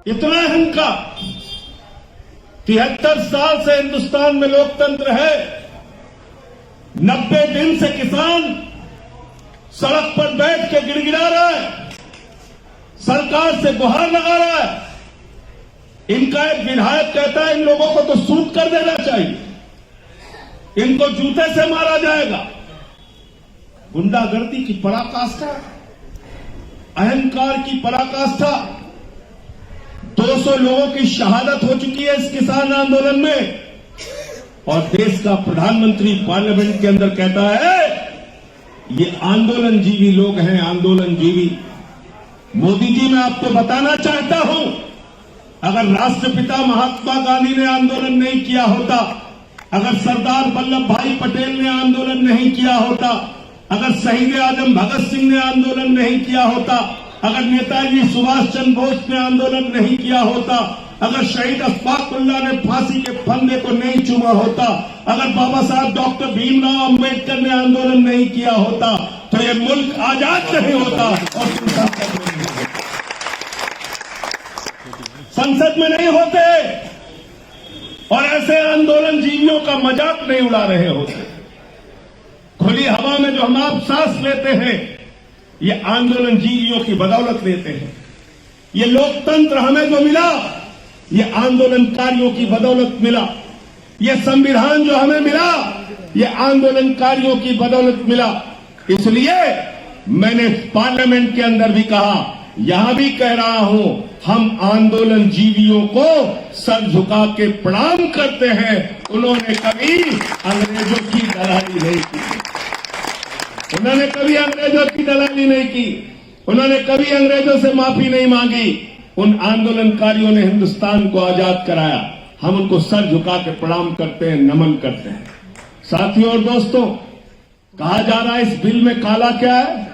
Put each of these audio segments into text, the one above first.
इतना अहंकार। 73 साल से हिंदुस्तान में लोकतंत्र है। 90 दिन से किसान सड़क पर बैठ के गिड़गिड़ा रहा है, सरकार से गुहार लगा रहा है। इनका एक विधायक कहता है इन लोगों को तो सूट कर देना चाहिए, इनको जूते से मारा जाएगा। गुंडागर्दी की पराकाष्ठा, अहंकार की पराकाष्ठा। 200 लोगों की शहादत हो चुकी है इस किसान आंदोलन में, और देश का प्रधानमंत्री पार्लियामेंट के अंदर कहता है ये आंदोलन जीवी लोग हैं, आंदोलन जीवी। मोदी जी, मैं आपको बताना चाहता हूं, अगर राष्ट्रपिता महात्मा गांधी ने आंदोलन नहीं किया होता, अगर सरदार वल्लभ भाई पटेल ने आंदोलन नहीं किया होता, अगर शहीद आजम भगत सिंह ने आंदोलन नहीं किया होता, अगर नेताजी सुभाष चंद्र बोस ने आंदोलन नहीं किया होता, अगर शहीद अशफाक उल्लाह ने फांसी के फंदे को नहीं चूमा होता, अगर बाबा साहब डॉक्टर भीमराव अंबेडकर ने आंदोलन नहीं किया होता, तो ये मुल्क आजाद नहीं होता और संसद में नहीं होते, और ऐसे आंदोलन जीवियों का मजाक नहीं उड़ा रहे होते। खुली हवा में जो हम आप सांस लेते हैं, ये आंदोलन जीवियों की बदौलत लेते हैं। ये लोकतंत्र हमें जो मिला, ये आंदोलनकारियों की बदौलत मिला। ये संविधान जो हमें मिला, ये आंदोलनकारियों की बदौलत मिला। इसलिए मैंने पार्लियामेंट के अंदर भी कहा, यहां भी कह रहा हूं, हम आंदोलन जीवियों को सर झुका के प्रणाम करते हैं। उन्होंने कभी अंग्रेजों की दलाली नहीं की, उन्होंने कभी अंग्रेजों की दलाली नहीं की, उन्होंने कभी अंग्रेजों से माफी नहीं मांगी। उन आंदोलनकारियों ने हिंदुस्तान को आजाद कराया। हम उनको सर झुका के प्रणाम करते हैं, नमन करते हैं। साथियों और दोस्तों, कहा जा रहा है इस बिल में काला क्या है।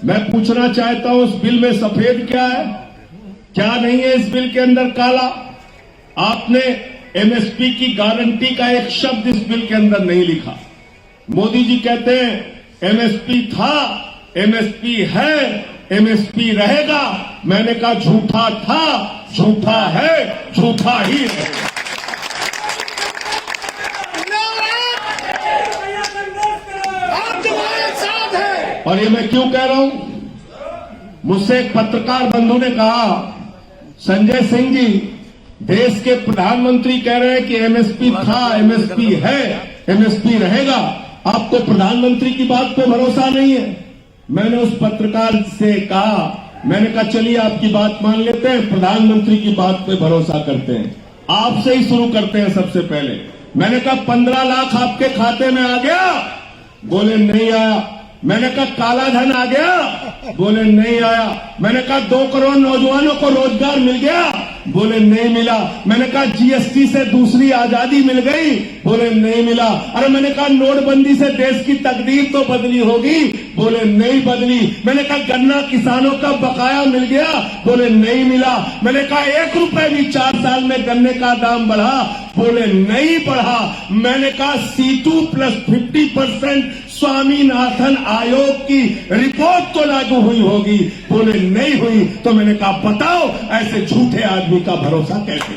मैं पूछना चाहता हूं, इस बिल में सफेद क्या है? क्या नहीं है इस बिल के अंदर काला? आपने एमएसपी की गारंटी का एक शब्द इस बिल के अंदर नहीं लिखा। मोदी जी कहते हैं एमएसपी था, एमएसपी है, एमएसपी रहेगा। मैंने कहा झूठा था, झूठा है, झूठा ही रहेगा। और ये मैं क्यों कह रहा हूं? मुझसे एक पत्रकार बंधु ने कहा, संजय सिंह जी, देश के प्रधानमंत्री कह रहे हैं कि एमएसपी था, एमएसपी है, एमएसपी रहेगा। आपको प्रधानमंत्री की बात पे भरोसा नहीं है? मैंने उस पत्रकार से कहा, मैंने कहा चलिए आपकी बात मान लेते हैं, प्रधानमंत्री की बात पे भरोसा करते हैं। आपसे ही शुरू करते हैं सबसे पहले। मैंने कहा 15 लाख आपके खाते में आ गया? बोले नहीं आया। मैंने कहा काला धन आ गया? बोले नहीं आया। मैंने कहा 2 करोड़ नौजवानों को रोजगार मिल गया? बोले नहीं मिला। मैंने कहा जीएसटी से दूसरी आजादी मिल गई? बोले नहीं मिला। अरे मैंने कहा नोटबंदी से देश की तकदीर तो बदली होगी? बोले नहीं बदली। मैंने कहा गन्ना किसानों का बकाया मिल गया? बोले नहीं मिला। मैंने कहा 1 रुपए भी 4 साल में गन्ने का दाम बढ़ा? बोले नहीं बढ़ा। मैंने कहा C2 प्लस 50% स्वामीनाथन आयोग की रिपोर्ट तो लागू हुई होगी? बोले नहीं हुई। तो मैंने कहा बताओ ऐसे झूठे आदमी का भरोसा कैसे?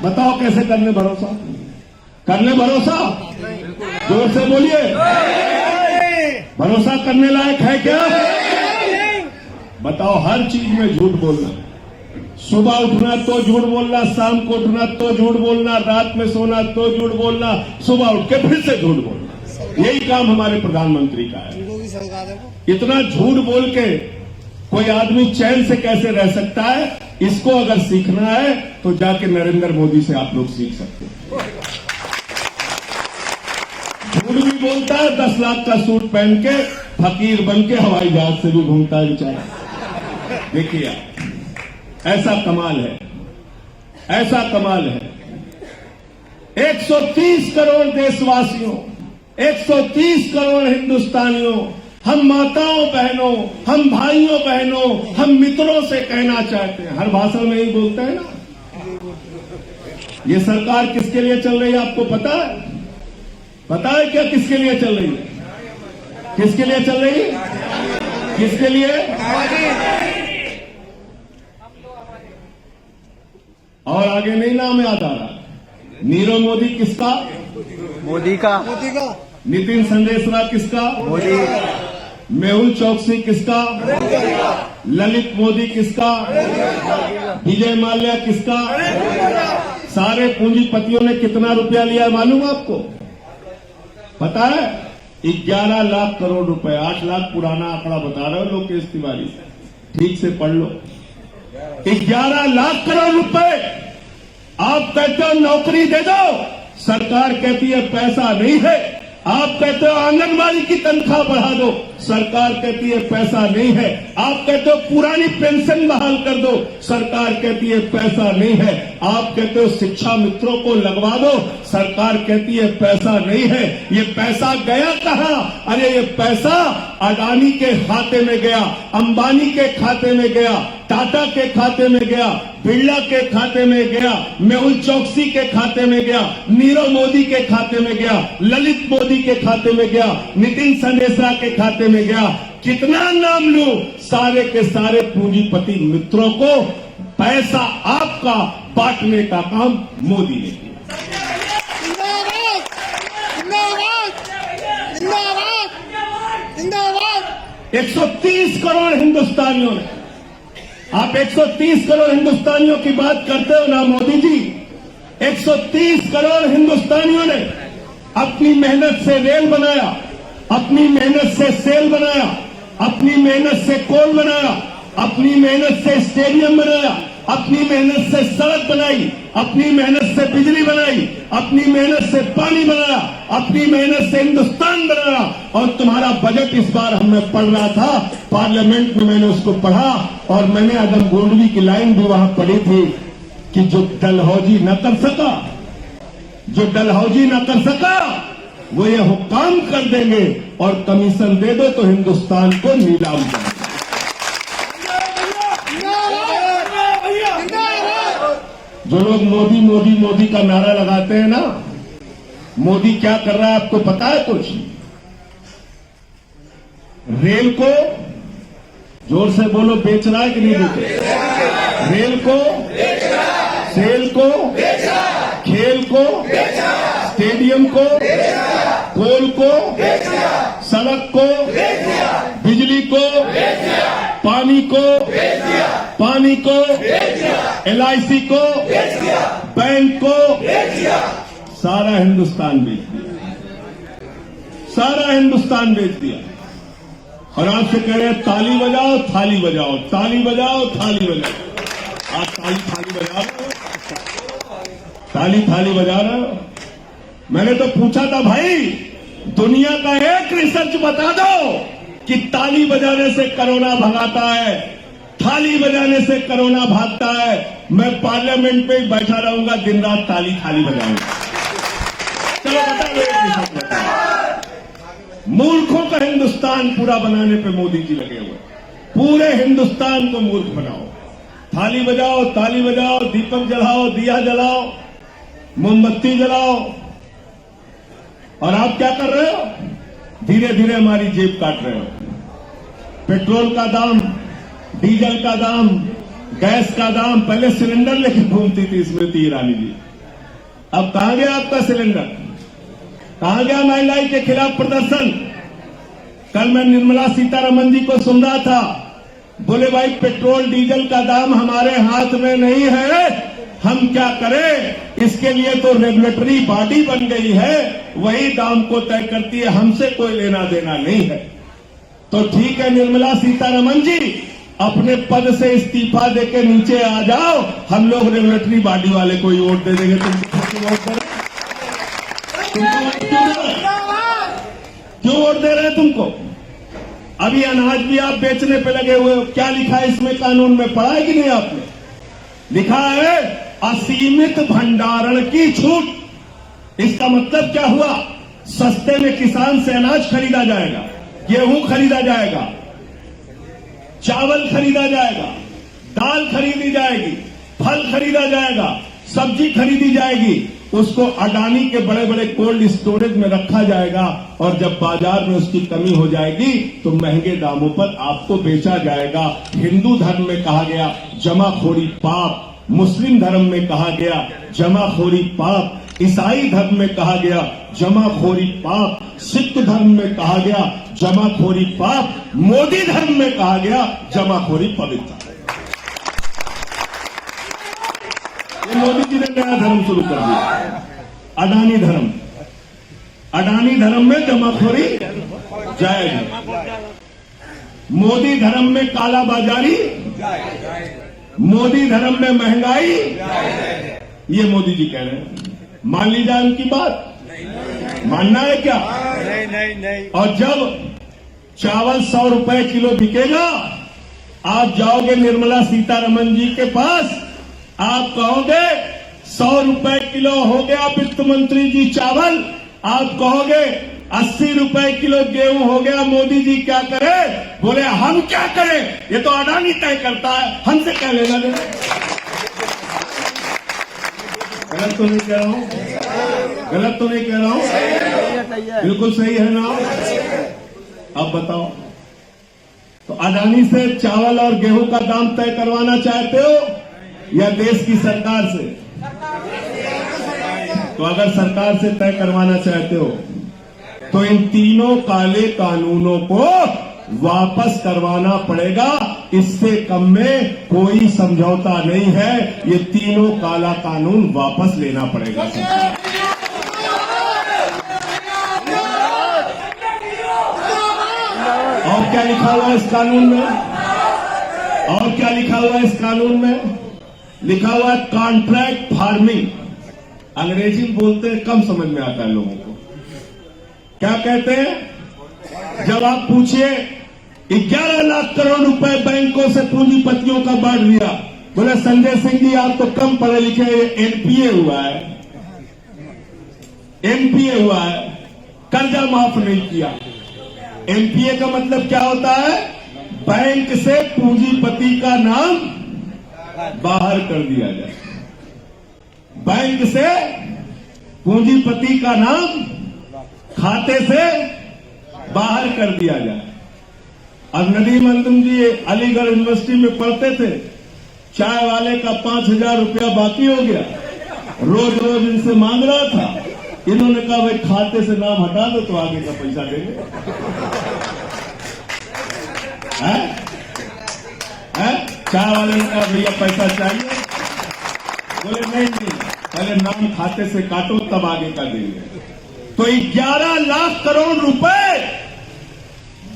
बताओ कैसे करने भरोसा? करने भरोसा? जोर से बोलिए, भरोसा करने लायक है क्या? बताओ, हर चीज में झूठ बोलना। सुबह उठना तो झूठ बोलना, शाम को उठना तो झूठ बोलना, रात में सोना तो झूठ बोलना, सुबह उठ के फिर से झूठ बोलना। यही काम हमारे प्रधानमंत्री का है। इतना झूठ बोल के कोई आदमी चैन से कैसे रह सकता है? इसको अगर सीखना है तो जाके नरेंद्र मोदी से आप लोग सीख सकते हैं। झूठ भी बोलता है, 10 लाख का सूट पहन के, फकीर बन के हवाई जहाज से भी घूमता है बेचारा। देखिए ऐसा कमाल है, ऐसा कमाल है। 130 करोड़ देशवासियों, 130 करोड़ हिंदुस्तानियों, हम माताओं बहनों, हम भाइयों बहनों, हम मित्रों से कहना चाहते हैं, हर भाषण में ही बोलते हैं ना, ये सरकार किसके लिए चल रही है आपको पता है? पता है क्या किसके लिए चल रही है? किसके लिए चल रही है? किसके लिए? और आगे नहीं नाम याद आ रहा। नीरव मोदी किसका? मोदी का। नितिन संदेशरा किसका? मोदी। मेहुल चौकसी किसका? ललित मोदी किसका? विजय माल्या किसका? सारे पूंजीपतियों ने कितना रुपया लिया मालूम आपको? पता है? 11 लाख करोड़ रुपए। 8 लाख पुराना आंकड़ा बता रहे हो लोकेश तिवारी, ठीक से पढ़ लो। 11 लाख करोड़ रुपए। आप कहते हो नौकरी दे दो, सरकार कहती है पैसा नहीं है। आप कहते हो आंगनबाड़ी की तनख्वाह बढ़ा दो, सरकार कहती है पैसा नहीं है। आप कहते हो पुरानी पेंशन बहाल कर दो, सरकार कहती है पैसा नहीं है। आप कहते हो शिक्षा मित्रों को लगवा दो, सरकार कहती है पैसा नहीं है। ये पैसा गया कहां? अरे ये पैसा अडानी के खाते में गया, अंबानी के खाते में गया, टाटा के खाते में गया, बिरला के खाते में गया, मेहुल चौकसी के खाते में गया, नीरव मोदी के खाते में गया, ललित मोदी के खाते में गया, नितिन संदेशरा के खाते में गया। कितना नाम लूं? सारे के सारे पूंजीपति मित्रों को पैसा आपका बांटने का काम मोदी ने किया। 130 करोड़ हिंदुस्तानियों ने, आप 130 करोड़ हिंदुस्तानियों की बात करते हो ना मोदी जी? 130 करोड़ हिंदुस्तानियों ने अपनी मेहनत से रेल बनाया, अपनी मेहनत से सेल बनाया, अपनी मेहनत से कोल बनाया, अपनी मेहनत से स्टेडियम बनाया, अपनी मेहनत से सड़क बनाई, अपनी मेहनत से बिजली बनाई, अपनी मेहनत से पानी बनाया, अपनी मेहनत से हिंदुस्तान बनाया। और तुम्हारा बजट इस बार हमें पढ़ रहा था पार्लियामेंट में, मैंने उसको पढ़ा और मैंने आदम गोल्डवी की लाइन भी वहां पढ़ी थी कि जो डलहौजी न कर सका, जो डलहौजी न कर सका वो ये हुक्म कर देंगे और कमीशन दे दो तो हिंदुस्तान को नीलाम कर देंगे। जो लोग मोदी मोदी मोदी का नारा लगाते हैं ना, मोदी क्या कर रहा है आपको पता है कुछ? रेल को जोर से बोलो, बेच रहा है कि नहीं बेच रहा? रेल को, सेल को, खेल को, स्टेडियम को, कोल को, सड़क को, बिजली को, पानी को, LIC को, बैंक को, सारा हिंदुस्तान बेच दिया, सारा हिंदुस्तान बेच दिया। और आपसे कह रहे हैं ताली बजाओ थाली बजाओ, ताली बजाओ थाली बजाओ। आप ताली थाली बजा रहे हो, ताली थाली बजा रहे हो। मैंने तो पूछा था भाई, दुनिया का एक रिसर्च बता दो कि ताली बजाने से कोरोना भगाता है, थाली बजाने से कोरोना भागता है। मैं पार्लियामेंट पे ही बैठा रहूंगा, दिन रात ताली थाली बजाऊंगा। चलो बता दो, एक रिसर्च बताओ। मूर्खों का हिंदुस्तान पूरा बनाने पे मोदी जी लगे हुए। पूरे हिंदुस्तान को मूर्ख बनाओ। थाली बजाओ, ताली बजाओ, दीपक जलाओ, दिया जलाओ, मोमबत्ती जलाओ। और आप क्या कर रहे हो? धीरे धीरे हमारी जेब काट रहे हो। पेट्रोल का दाम, डीजल का दाम, गैस का दाम, पहले सिलेंडर लेके घूमती थी स्मृति ईरानी जी, अब कहां गया आपका सिलेंडर? कहां गया महंगाई के खिलाफ प्रदर्शन? कल मैं निर्मला सीतारमण जी को सुन रहा था, बोले भाई पेट्रोल डीजल का दाम हमारे हाथ में नहीं है, हम क्या करें? इसके लिए तो रेगुलेटरी बॉडी बन गई है, वही दाम को तय करती है, हमसे कोई लेना देना नहीं है। तो ठीक है निर्मला सीतारमण जी, अपने पद से इस्तीफा देके नीचे आ जाओ, हम लोग रेगुलेटरी बॉडी वाले को ही वोट दे देंगे। क्यों वोट दे रहे हैं तुमको? अभी अनाज भी आप बेचने पे लगे हुए हो। क्या लिखा है इसमें कानून में, पढ़ा है कि नहीं आपने? लिखा है असीमित भंडारण की छूट। इसका मतलब क्या हुआ? सस्ते में किसान से अनाज खरीदा जाएगा, गेहूं खरीदा जाएगा, चावल खरीदा जाएगा, दाल खरीदी जाएगी, फल खरीदा जाएगा, सब्जी खरीदी जाएगी, उसको अडानी के बड़े बड़े कोल्ड स्टोरेज में रखा जाएगा और जब बाजार में उसकी कमी हो जाएगी तो महंगे दामों पर आपको बेचा जाएगा। हिंदू धर्म में कहा गया जमाखोरी पाप, मुस्लिम धर्म में कहा गया जमाखोरी पाप, ईसाई धर्म में कहा गया जमाखोरी पाप, सिख धर्म में कहा गया जमाखोरी पाप, मोदी धर्म में कहा गया जमाखोरी पवित्र। ये मोदी जी ने नया धर्म शुरू कर दिया, अडानी धर्म। अडानी धर्म में जमाखोरी जायज है, मोदी धर्म में कालाबाजारी, मोदी धर्म में महंगाई, ये मोदी जी कह रहे हैं। मान ली जाए उनकी बात, मानना है क्या? नहीं। और जब चावल 100 रुपए किलो बिकेगा, आप जाओगे निर्मला सीतारमण जी के पास, आप कहोगे 100 रुपए किलो हो गया वित्त मंत्री जी चावल, आप कहोगे 80 रुपए किलो गेहूं हो गया, मोदी जी क्या करें? बोले हम क्या करें, ये तो अडानी तय करता है, हमसे क्या लेना देना। गलत तो नहीं कह रहा हूं? गलत तो नहीं कह रहा हूं? बिल्कुल सही है ना? अब बताओ, तो अडानी से चावल और गेहूं का दाम तय करवाना चाहते हो या देश की सरकार से? तो अगर सरकार से तय करवाना चाहते हो तो इन तीनों काले कानूनों को वापस करवाना पड़ेगा। इससे कम में कोई समझौता नहीं है, ये तीनों काला कानून वापस लेना पड़ेगा। और क्या लिखा हुआ है इस कानून में? और क्या लिखा हुआ है इस कानून में? लिखा हुआ है कॉन्ट्रैक्ट फार्मिंग। अंग्रेजी में बोलते हैं, कम समझ में आता है लोगों को। क्या कहते हैं? जब आप पूछिए 11 लाख करोड़ रुपए बैंकों से पूंजीपतियों का बांट दिया, बोले संजय सिंह जी आप तो कम पढ़े लिखे, एनपीए हुआ है, एमपीए हुआ है, कर्जा माफ नहीं किया। एमपीए का मतलब क्या होता है? बैंक से पूंजीपति का नाम बाहर कर दिया जाए। बैंक से पूंजीपति का नाम खाते से बाहर कर दिया जाए। अब नदीम अंजुम जी अलीगढ़ यूनिवर्सिटी में पढ़ते थे, चाय वाले का 5,000 रुपया बाकी हो गया, रोज रोज इनसे मांग रहा था। इन्होंने कहा भाई खाते से नाम हटा दो तो आगे का पैसा देंगे। चाय वाले ने कहा भैया पैसा चाहिए, बोले नहीं, पहले नाम खाते से काटो तब आगे का देंगे। तो 11 लाख करोड़ रुपए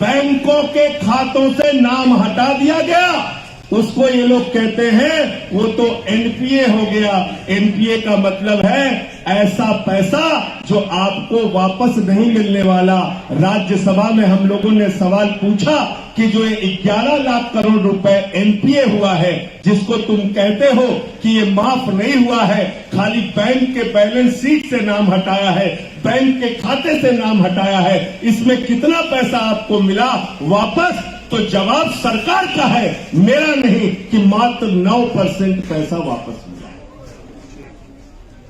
बैंकों के खातों से नाम हटा दिया गया। उसको ये लोग कहते हैं वो तो एनपीए हो गया। एनपीए का मतलब है ऐसा पैसा जो आपको वापस नहीं मिलने वाला। राज्यसभा में हम लोगों ने सवाल पूछा कि जो ये 11 लाख करोड़ रुपए एनपीए हुआ है, जिसको तुम कहते हो कि ये माफ नहीं हुआ है, खाली बैंक के बैलेंस शीट से नाम हटाया है, बैंक के खाते से नाम हटाया है, इसमें कितना पैसा आपको मिला वापस? तो जवाब सरकार का है, मेरा नहीं, कि मात्र 9% पैसा वापस मिला,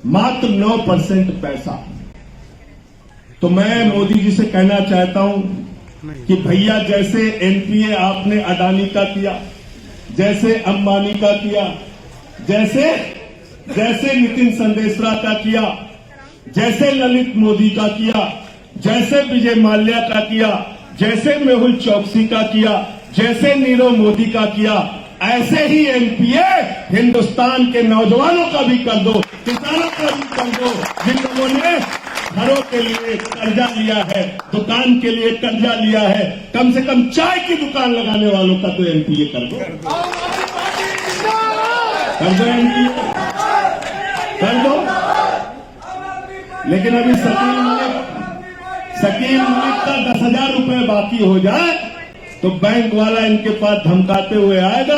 मात्र 9% पैसा। तो मैं मोदी जी से कहना चाहता हूं कि भैया जैसे एनपीए आपने अडानी का किया, जैसे अंबानी का किया, जैसे नितिन संदेशरा का किया, जैसे ललित मोदी का किया, जैसे विजय माल्या का किया, जैसे मेहुल चौकसी का किया, जैसे नीरव मोदी का किया, ऐसे ही एनपीए हिंदुस्तान के नौजवानों का भी कर दो, किसानों का भी कर दो, जिन लोगों ने घरों के लिए कर्जा लिया है, दुकान के लिए कर्जा लिया है, कम से कम चाय की दुकान लगाने वालों का तो एनपीए कर दो, एनपीए कर दो। लेकिन अभी शकील मलिक का 10,000 रुपए बाकी हो जाए तो बैंक वाला इनके पास धमकाते हुए आएगा,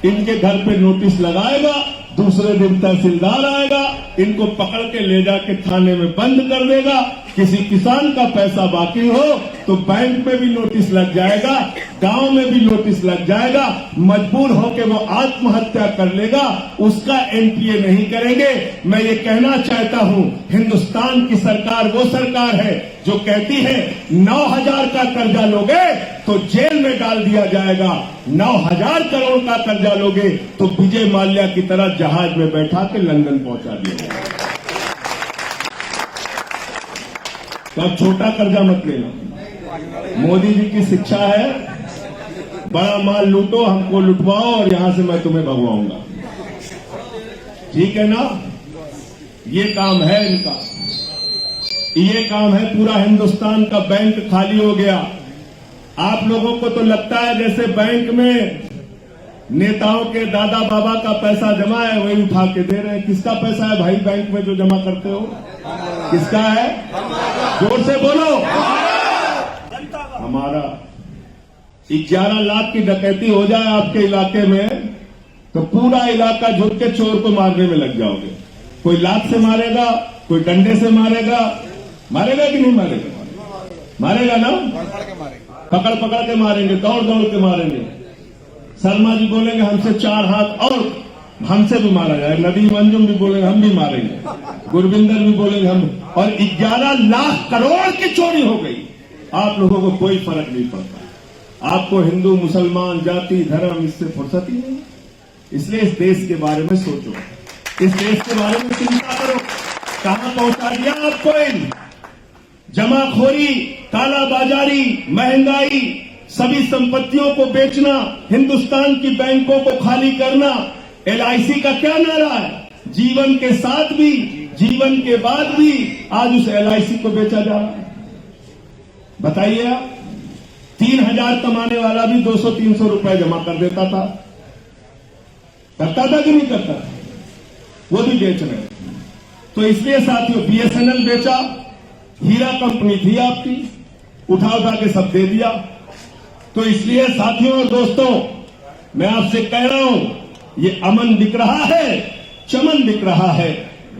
इनके घर पे नोटिस लगाएगा, दूसरे दिन तहसीलदार आएगा, इनको पकड़ के ले जाके थाने में बंद कर देगा, किसी किसान का पैसा बाकी हो तो बैंक में भी नोटिस लग जाएगा, गांव में भी नोटिस लग जाएगा, मजबूर होकर वो आत्महत्या कर लेगा, उसका एनपीए नहीं करेंगे। मैं ये कहना चाहता हूं, हिंदुस्तान की सरकार वो सरकार है जो कहती है 9,000 का कर्जा लोगे तो जेल में डाल दिया जाएगा, 9,000 करोड़ का कर्जा लोगे तो विजय माल्या की तरह जहाज में बैठा के लंदन पहुंचा दिया जाएगा। तो अब छोटा कर्जा मत लेना। मोदी जी की शिक्षा है, बड़ा माल लूटो, हमको लुटवाओ और यहां से मैं तुम्हें भगवाऊंगा। ठीक है ना? ये काम है इनका, ये काम है। पूरा हिंदुस्तान का बैंक खाली हो गया। आप लोगों को तो लगता है जैसे बैंक में नेताओं के दादा बाबा का पैसा जमा है, वही उठा के दे रहे हैं। किसका पैसा है भाई बैंक में जो जमा करते हो? किसका है? जोर से बोलो। हमारा। 11 लाख की डकैती हो जाए आपके इलाके में तो पूरा इलाका झुक के चोर को मारने में लग जाओगे। कोई लात से मारेगा, कोई डंडे से मारेगा। मारेगा कि नहीं मारेगा? मारेगा ना? पकड़ पकड़ के मारेंगे, दौड़ दौड़ के मारेंगे। शर्मा जी बोलेंगे हमसे 4 हाथ और हमसे भी मारा जाए। नदी मंजुम भी बोलेंगे हम भी मारेंगे। गुरविंदर भी बोलेंगे हम। और 11 लाख करोड़ की चोरी हो गई। आप लोगों को कोई फर्क नहीं पड़ता। आपको हिंदू मुसलमान जाति धर्म इससे फुर्सत ही नहीं। इसलिए इस देश के बारे में सोचो, इस देश के बारे में चिंता करो। कहां पहुंचा दिया आपको इन जमाखोरी, कालाबाजारी, महंगाई, सभी संपत्तियों को बेचना, हिंदुस्तान की बैंकों को खाली करना। एलआईसी का क्या नारा है? जीवन के साथ भी, जीवन के बाद भी। आज उस एलआईसी को बेचा जा रहा है। बताइए आप, 3,000 कमाने वाला भी 200-300 रुपए जमा कर देता था। करता था कि नहीं करता? वो भी बेच रहे हैं। तो इसलिए साथियों, बीएसएनएल बेचा, हीरा कंपनी थी आपकी, उठा उठा के सब दे दिया। तो इसलिए साथियों और दोस्तों, मैं आपसे कह रहा हूं, ये अमन बिक रहा है, चमन बिक रहा है,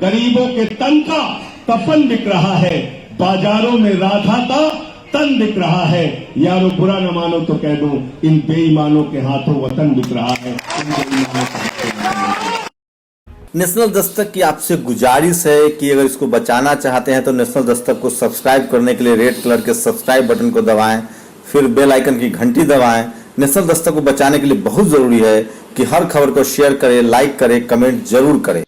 गरीबों के तन का कफन बिक रहा है, बाजारों में राधा का तन बिक रहा है। यारो बुरा न मानो तो कह दो, इन बेईमानों के हाथों वतन बिक रहा है। इन बेईमानों के नेशनल दस्तक की आपसे गुजारिश है कि अगर इसको बचाना चाहते हैं तो नेशनल दस्तक को सब्सक्राइब करने के लिए रेड कलर के सब्सक्राइब बटन को दबाएं, फिर बेल आइकन की घंटी दबाएं। नेशनल दस्तक को बचाने के लिए बहुत जरूरी है कि हर खबर को शेयर करें, लाइक करें, कमेंट जरूर करें।